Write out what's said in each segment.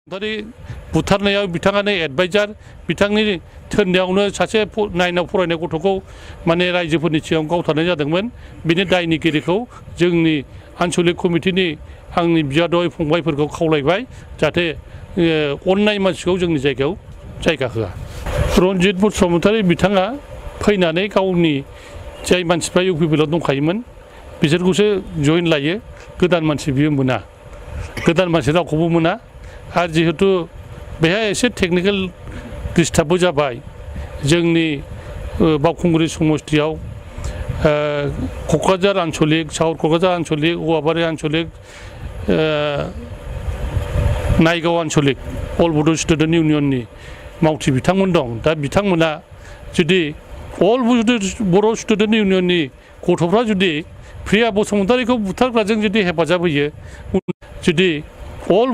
बुथारनायाव बिथाङानो एडभाइजार बिथांनि थोननायावनो सासे नाइनाव फरायनाय गथ'खौ माने रायजोफोरनि सिगाङाव गावथारनाय जादोंमोन। बिनि दायनिगिरिखौ जोंनि आन्चलिक कमिटिनि आंनि बियादै फंबायफोरखौ खावलायबाय जाहाथे अननाय मानसिखौ जोंनि जायगायाव जायगा होआ। रन्जित बसुमतारी बिथाङा फैनानै गावनि जाय मानसिफ्रा इउ पि पि एल आव दंखायोमोन बिसोरखौसो जइन लायो। गोदान मानसि बियो मोना, गोदान मानसि रावखौबो मोना। आरो जिहेतु बेहाय एसे टेकनिकेल डिस्टार्बबो जाबाय जोंनि बावखुंग्रि समस्तियाव क'क्राझार आन्चलिक, साउथ क'क्राझार आन्चलिक, औवाबारि आन्चलिक, नायगाव आन्चलिक अल बड' स्टुडेन्ट इउनियननि मावथि बिथांमोन दं। दा बिथांमोना जुदि अल बर' स्टुडेन्ट इउनियननि गथ'फ्रा जुदि प्रिया बसुमतारीखौ बुथारग्राजों जुदि हेफाजाब होयो, जुदि अल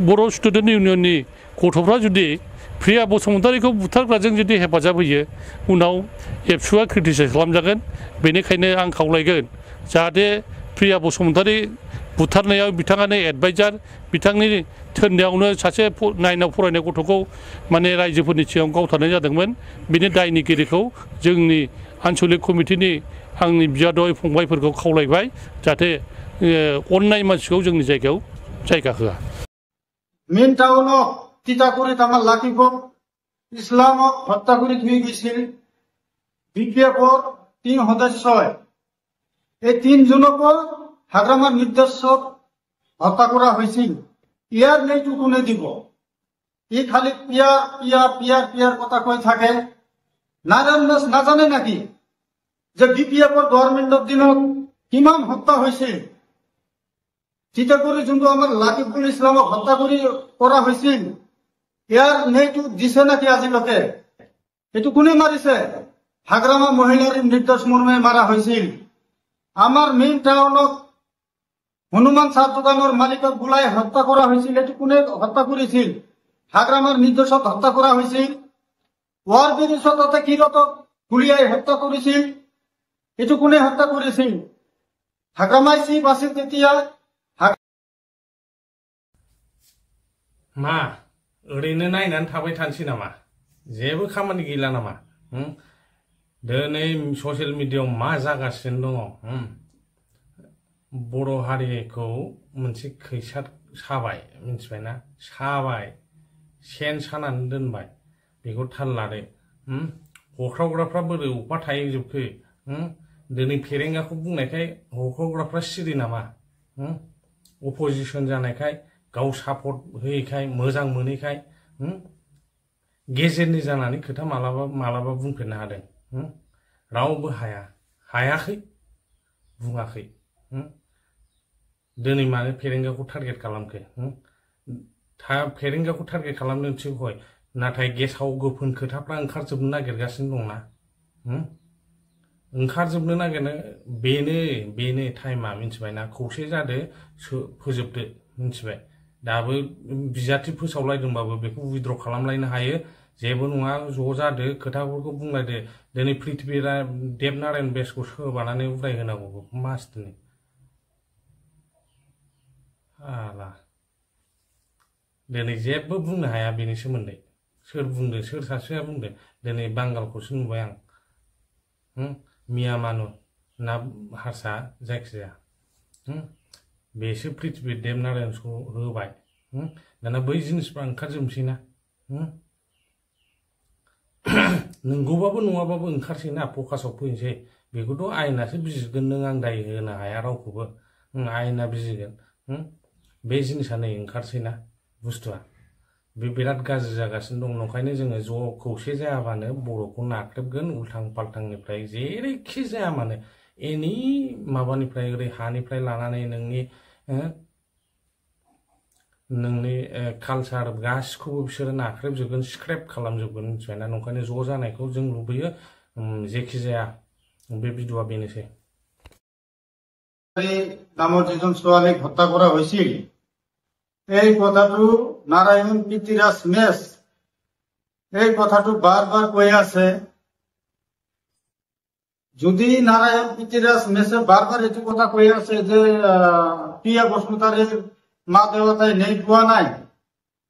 बर' स्टुडेन्ट इउनियननि गथ'फ्रा जुदि प्रिया बसुमतारीखौ बुथारग्राजों जुदि हेफाजाब होयो, उनाव एबसुआ क्रिटिसाइज खालामजागोन। बेनिखायनो आं खावलायगोन जाहाथे प्रिया बसुमतारी बुथारनायाव बिथाङानो एडभाइजार बिथांनि थोननायावनो सासे नाइनाव फरायनाय गथ'खौ माने रायजोफोरनि सिगाङाव गावथारनाय जादोंमोन। बिनि दायनिगिरिखौ जोंनि आन्चलिक कमिटिनि आंनि बियादै फंबायफोरखौ खावलायबाय जाहाथे अननाय मानसिखौ जोंनि जायगायाव जायगा होआ। মেইন টাউনক তিতাকুৰিত আমাৰ লাকিপুৰ ইছলামক হত্যা কৰি থৈ গৈছিল বিপিএফৰ 3 সদস্যই। এই 3 জনকো হাগ্ৰামাৰ নিৰ্দেশক হত্যা কৰা হৈছিল। ইয়াৰ ন্যায়টো কোনে দিব? ই খালি পিয়াৰ কথা কৈ থাকে। নাজানে নাকি যে বিপিএফৰ গভৰ্ণমেণ্টৰ দিনত কিমান হত্যা হৈছিল? তিতাকুৰি যোনটো আমাৰ লাকিপুৰ ইছলামক হত্যা কৰা হৈছিল, ইয়াৰ ন্যায়টো দিছে নাকি আজিলৈকে? এইটো কোনে মাৰিছে? হাগ্ৰামা মহিলাৰ নিৰ্দোষ মৰ্মে মাৰা হৈছিল। আমাৰ মেইন টাউনত হনুমান চাহ দোকানৰ মালিকক বুলাই হত্যা কৰা হৈছিল। এইটো কোনে হত্যা কৰিছিল? হাগ্ৰামাৰ নিৰ্দোষক হত্যা কৰা হৈছিল। ৱাৰ ব্ৰিজত তাতে কিৰতক গুলিয়াই হত্যা কৰিছিল। এইটো কোনে হত্যা কৰিছিল? হাগ্ৰামাই চিফ আছিল তেতিয়া। मा ओरैनो नायनानै थाबाय थानोसै नामा? जेबो खामानि गैला नामा? दिनै ससियेल मिडियायाव मा जागासिनो दङ? बर' हारिखौ मोनसे खैसार साबाय, मिथिबायना? साबाय, सेन सानानै दोनबाय। बेखौ थाल लादो। हख्रावग्राफ्रा बोरै अफा थाहैजोबखो? दिनै फेरेंगाखौ बुंनायखाय हख्रावग्राफ्रा सिरि नामा? अपोजिसन जानायखाय, गाव सापर्ट होयैखाय, मोजां मोनैखाय गेजेरनि जानानै खोथा मालाबा बुंफेरनो हादों। रावबो हायाखै, बुङाखै। दिनै मानो फेरेंगाखौ टारगेट खालामखो? फेरेंगाखौ टारगेट खालामनो थिग हय, नाथाय गेसाव गोफोन खोथाफ्रा ओंखारजोबनो नागिरगासिनो दंना। ओंखारजोबनो नागिरनो बेनो टाइमा, मिथिबायना? खौसे जादो, फोजोबदो, मिथिबाय? दाबो बिजाथि फोसावलायदोंबाबो बेखौ उइद्र खालामलायनो हायो। जेबो नङा, ज' जादो, खोथाफोरखौ बुंलायदो। दिनै पृथ्वी देबनारायण बेसखौ सोबानानै उदायहोनांगौ मास दिनै। दिनै जेबो बुंनो हाया बेनि सोमोन्दै। सोर बुंदो, सोर सासेया बुंदो? दिनै बांगालखौसो नुबाय आं। मिया मानु ना हारसा जायखिजाया बेसो पृथ्वी देबनारायणखौ होबाय। दाना बै जिनिसफ्रा ओंखारजोबसैना। नंगौबाबो नङाबाबो ओंखारसैना, फकासाव फैनोसै। बेखौथ' आयेनासो बिजिरगोन, नों आं दाय होनो हाया रावखौबो। आयेना बिजिरगोन। बे जिनिसा नै ओंखारसैना बुस्थुआ। बे बिराद गाज्रि जागासिनो दं। नंखायनो जोङो ज' खौसे जायाबानो बर'खौ नाख्रेबगोन उल्थां फाल्थांनिफ्राय, जेरैखि जाया मानो। एनि माबानिफ्राय, ओरै हानिफ्राय लानानै नोंनि कालचार गासिखौबो बिसोरो नाख्रेबजोबगोन, स्क्रेप खालामजोबगोन, मिथिबायना? नंखायनो ज' जानायखौ जों लुबैयो। जेखि जाया बे भिडिअ'आ बेनोसै। নামৰ যিজন ছোৱালীক হত্যা কৰা হৈছিল, এই কথাটো নাৰায়ণ পিতৃৰাজ মেছ এই কথাটো বাৰ কৈ আছে। যদি নাৰায়ণ পিতৃৰাজ মেসে বাৰবাৰ এটি কথা কৈ আছে যে প্ৰিয়া বসুমতাৰীৰ মা দেউতাই ন্যায় পোৱা নাই,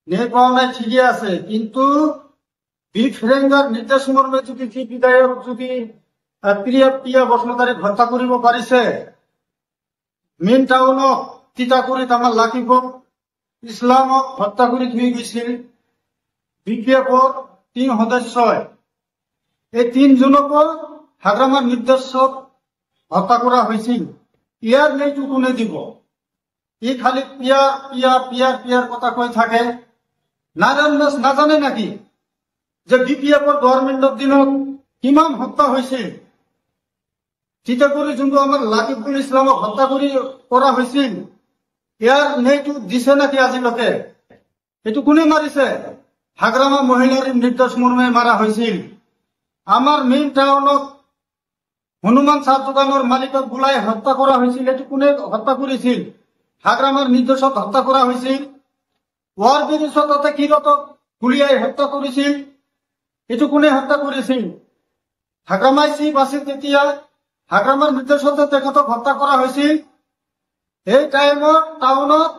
ন্যায় পাওয়া নাই ঠিকই আছে, কিন্তু বি ফেৰেঙ্গাৰ নিৰ্দেশ মৰ্মে যদি কি বিধায়ক যদি প্ৰিয়া বসুমতাৰীক হত্যা কৰিব পাৰিছে, মেইন টাউনক তিতাকুৰিত আমাৰ লাকিবক ইছলামক হত্যা কৰি থৈ গৈছিল BPF-ৰ 3 সদস্যই, এই 3 জনকো হাগ্ৰামাৰ নিৰ্দেশক হত্যা কৰা হৈছিল। ইয়াৰ ন্যায়টো কোনে দিব? ই খালি পিয়াৰ কথা কৈ থাকে। নাজানে নাকি যে BPF-ৰ গভৰ্ণমেণ্টৰ দিনত কিমান হত্যা হৈছিল? তিতাকুৰি যোনটো আমাৰ লাকিবুল ইছলামক হত্যা কৰা হৈছিল, ইয়াৰ ন্যায়টো দিছে নাকি আজিলৈকে? এইটো কোনে মাৰিছে? হাগ্ৰামা মহিলাৰ নিৰ্দেশ মৰ্মে মাৰা হৈছিল। আমাৰ মেইন টাউনত হনুমান চাহ দোকানৰ মালিকক বুলাই হত্যা কৰা হৈছিল। এইটো কোনে হত্যা কৰিছিল? হাগ্ৰামাৰ নিৰ্দেশক হত্যা কৰা হৈছিল। ওয়াৰ ব্ৰিজত তাতে কিৰতক গুলিয়াই হত্যা কৰিছিল, এইটো কোনে হত্যা কৰিছিল? হাগ্ৰামাই চিফ আছিল তেতিয়া, হাগ্ৰামাৰ নিৰ্দেশতে তেখেতক হত্যা কৰা হৈছিল। এই টাইমত টাউনত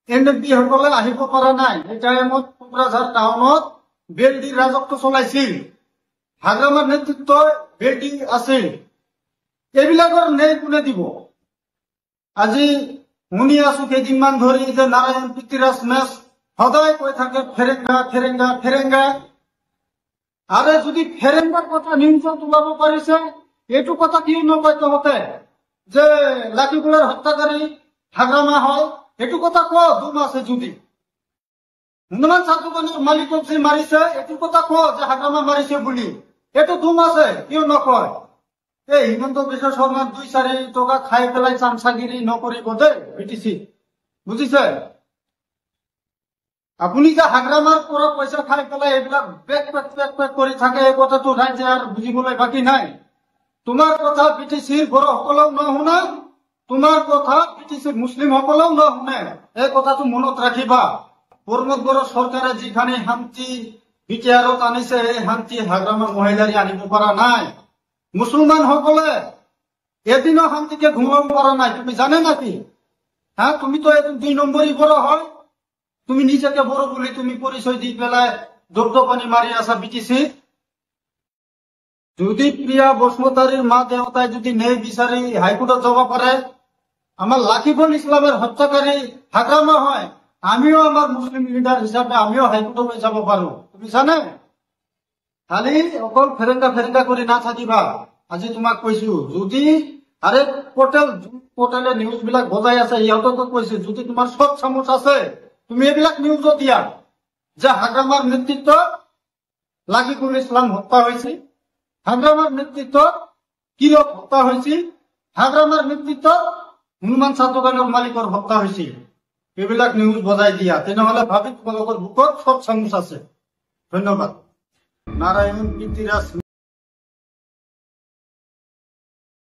NMP সকলে আহিব পৰা নাই। এই টাইমত কোকৰাঝাৰ টাউনত বেলডিৰ ৰাজত্ব চলাইছিল, হাগ্ৰামাৰ নেতৃত্বই বেলডি আছিল। এইবিলাকৰ ন্যায় কোনে দিব? আজি শুনি আছো কেইদিনমান ধৰি যে নাৰায়ণ পৃথ্বীৰাজ মেছ সদায় কৈ থাকে ফেৰেঙ্গা ফেৰেঙ্গা ফেৰেঙ্গা। আৰে যদি ফেৰেঙ্গাৰ কথা নিউজত ওলাব পাৰিছে, এইটো কথা কিয় নকয় তহঁতে যে লাকিগুলাৰ হত্যাকাৰী হাগ্ৰামা হয়? এইটো কথা ক, দুম আছে যদি। হনুমান চাহ দোকানৰ মালিকক যে মাৰিছে, এইটো কথা ক যে হাগ্ৰামা মাৰিছে বুলি। এইটো দুম আছে, কিয় নকয়? এই হিমন্ত বিশ্ব শৰ্মাৰ 2-4 টকা খাই পেলাই চামচাগিৰি নকৰিব দেই BTC, বুজিছে? আপুনি যে হাগ্ৰামাৰ পৰা পইচা খাই পেলাই এইবিলাক বেক কৰি থাকে, এই কথাটো ৰাইজে আৰু বুজিবলৈ বাকী নাই। তোমাৰ কথা BTCৰ বড়োসকলেও নুশুনে, তোমাৰ কথা BTCৰ মুছলিমসকলেও নুশুনে। এই কথাটো মনত ৰাখিবা। প্ৰমোদ বড়ো চৰকাৰে যিখানি শান্তি BTRত আনিছে, এই শান্তি হাগ্ৰামাৰ মহিলাৰী আনিব পৰা নাই। মুছলমান সকলে এদিনো শান্তিকে ঘুমাব পৰা নাই। তুমি জানে নাকি? তুমিতো এদিন 2 নম্বৰী বড়ো হয়। তুমি নিজকে বড়ো বুলি তুমি পৰিচয় দি পেলাই দবদপানি মাৰি আছা BTC। যদি প্ৰিয়া বসুমতাৰীৰ মা দেউতাই যদি ন্যায় বিচাৰি হাইকোৰ্টত যাব পাৰে, আমাৰ লাকিবুল ইছলামেৰ হত্যাকাৰী হাগ্ৰামা হয়, আমিও আমাৰ মুসলিম লিডাৰ হিসাবে আমিও হাইকোৰ্টলৈ যাব পাৰো। তুমি জানে? খালি অকল ফেৰেঙ্গা কৰি নাথাকিবা। আজি তোমাক কৈছো, যদি আৰে পটেলে নিউজ বিলাক বজাই আছে, ইহঁতকো কৈছো, যদি তোমাৰ সব চামুচ আছে তুমি এইবিলাক নিউজত দিয়া যে হাগ্ৰামাৰ নেতৃত্বত লাকিবুল ইছলাম হত্যা হৈছিল, হাগ্ৰামাৰ নেতৃত্বত কিৰক হত্যা হৈছিল, হাগ্ৰামাৰ নেতৃত্বত হনুমান চাহ দোকানৰ মালিকৰ হত্যা হৈছিল। এইবিলাক নিউজ বজাই দিয়া, তেনেহলে ভাবি তোমালোকৰ বুকত সব চামুচ আছে। ধন্যবাদ। নাৰায়ণ পৃথ্বীৰাজ